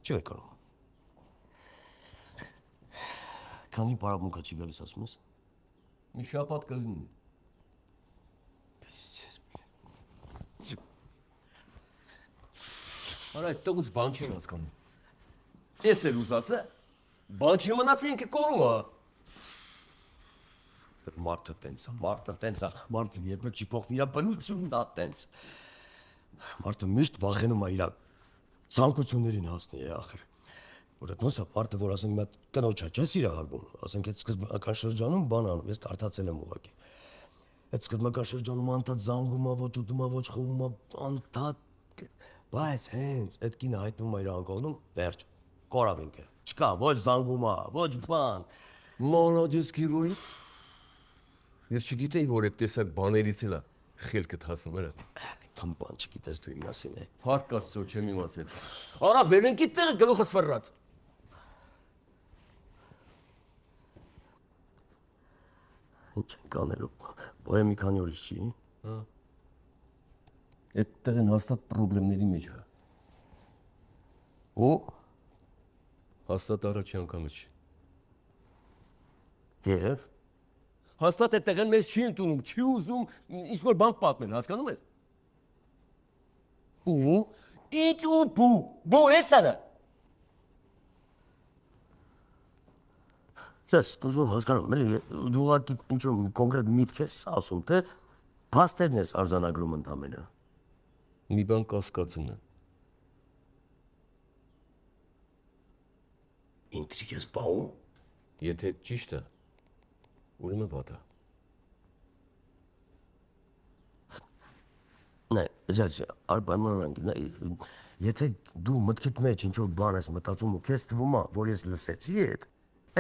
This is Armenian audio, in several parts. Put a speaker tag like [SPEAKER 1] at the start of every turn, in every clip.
[SPEAKER 1] Չէ կարող։ Քանի պարապմունքա չի գալիս ասում ես։
[SPEAKER 2] Մի շաբաթ կլինի։ Արա այդ տղուց բան չեն հասկանում։ Ես էլ ուզած է, բան չի մնացի ինքը կորում է։
[SPEAKER 1] Մարդը տենց է, մարդը երբեք չի փոխվի իր բնությունն է տենց։ Մարդը միշտ վախենում է իր ցանկություններին հասնի ախր։ Որ ոնց է մարդը, որ ասենք մի հատ կնոջ է, չէ՞ սիրահարվում, ասենք այդ սկզբնական շրջանում բան անում, ես կարդացել եմ ուղղակի։ Այդ սկզբնական շրջանում անդադ զանգում է, ոչ ուտում է, ոչ խմում է, անդադ, բայց հենց այդ կինը հայտնվում է իր անկողնում, վերջ, կորավ ինքը։ Չկա ոչ զանգում է, ոչ բան։
[SPEAKER 2] Մոլոդես գիրոյ։ Ես չգիտեի, որ այդ տեսակ բաներից էլ է խելքդ հասնում էր։
[SPEAKER 1] Այնքան բան չգիտես դու իմ մասին է։
[SPEAKER 2] Հարկ Աստծո չեմ իմացել։ Արա վերենքի տեղը գլուխս ֆռած։
[SPEAKER 1] Ինչ ենք անելու, բոյը մի քանի օրից չի։
[SPEAKER 2] Այդ տեղն հաստատ պրոբլեմների մեջ է։
[SPEAKER 1] Ու
[SPEAKER 2] Հաստատ առաջի անգամը չի։
[SPEAKER 1] Եվ
[SPEAKER 2] Հաստատ այդ տեղն մեզ չի ընդունում, չի ուզում ինչ-որ բան պատմել, հասկանում ես։
[SPEAKER 1] ու
[SPEAKER 2] Ինչ ու բու ես արա։
[SPEAKER 1] Ես ուզում հասկանում, էլի դու ուղղակի ինչ-որ կոնկրետ միտք ես ասում, թե փաստերն ես արձանագրում ընդամենը։
[SPEAKER 2] Մի բան կասկածում եմ։
[SPEAKER 1] Ինտրիգ ես բաղում։
[SPEAKER 2] Եթե ճիշտ է, ուրեմն վատ է։
[SPEAKER 1] Նայ, ջաջ, արբանանք, եթե դու մտքիդ մեջ ինչ-որ բան ես մտածում ու քեզ թվում է, որ ես լսեցի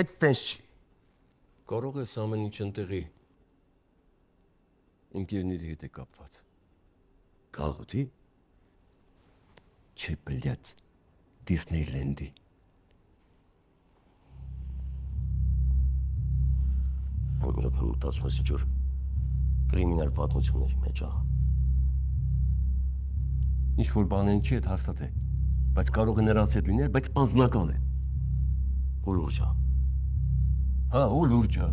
[SPEAKER 1] այդ տենց չի։
[SPEAKER 2] Կարող ես ամեն ինչ ընտեղի ընկերների հետ է կապված։
[SPEAKER 1] Գաղութի։
[SPEAKER 2] Չէ, բլյաց, Դիսնեյլենդի։
[SPEAKER 1] Մտածում ես ինչ-որ կրիմինալ պատմությունների մեջ, ահա։
[SPEAKER 2] Ինչ-որ բան են չի հետ հաստատ է, բայց կարող է նրանց հետ լինել, բայց անձնական է։
[SPEAKER 1] Ու լուրջ է։
[SPEAKER 2] Հա, ու լուրջ է։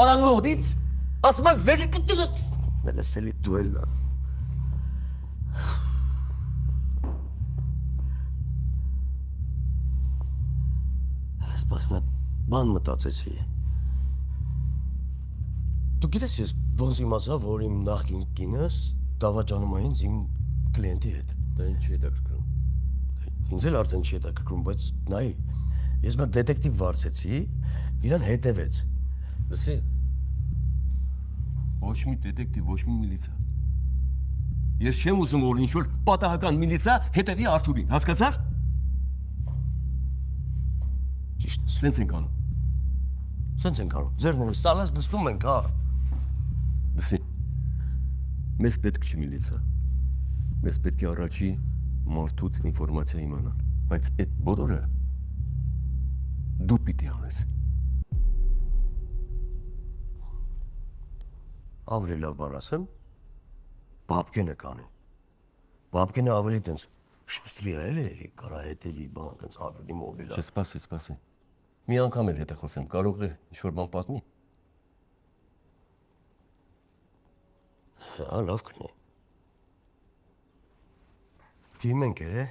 [SPEAKER 2] Արանլոդից, ասում եմ վերիկը տղս։
[SPEAKER 1] Լսելի դուել է։ Բան մտածեցի։ Դու գիտես ես ոնց իմացա, որ իմ նախկին կինս դավաճանում է ինձ իմ կլիենտի հետ։
[SPEAKER 2] Դա ինչ է հետաքրքրում։
[SPEAKER 1] Ինձ էլ արդեն չի հետաքրքրում, բայց նայ, ես մի դետեկտիվ վարձեցի, իրան հետևեց։
[SPEAKER 2] Լսի, ոչ մի դետեկտիվ, ոչ մի միլիցա։ Ես չեմ ուզում, որ ինչ-որ պատահական միլիցա հետևի Արթուրին, հասկացար։
[SPEAKER 1] Ճիշտ է։
[SPEAKER 2] Սենց ենք անում։
[SPEAKER 1] Սենց ենք անում։ Ձերները սալած նստում ենք, հա։
[SPEAKER 2] Լսի, մեզ պետք չի միլիցա։ Մեզ պետք է առաջի մարդուց ինֆորմացիա իմանալ, բայց այդ բոլորը դու պիտի անես։
[SPEAKER 1] Ավելի լավ բան ասեմ, բաբկենը կանի։ Բաբկենը ավելի տենց շուստրի է, էլի, կարա հետևի բան, տենց ավելի մոբիլ է։
[SPEAKER 2] Չէ, սպասի։ Մի անգամ էլ հետ է խոսեմ, կարող է ինչ-որ բան պատմի։
[SPEAKER 1] Հա, լավ կնի։ Դիմենք է,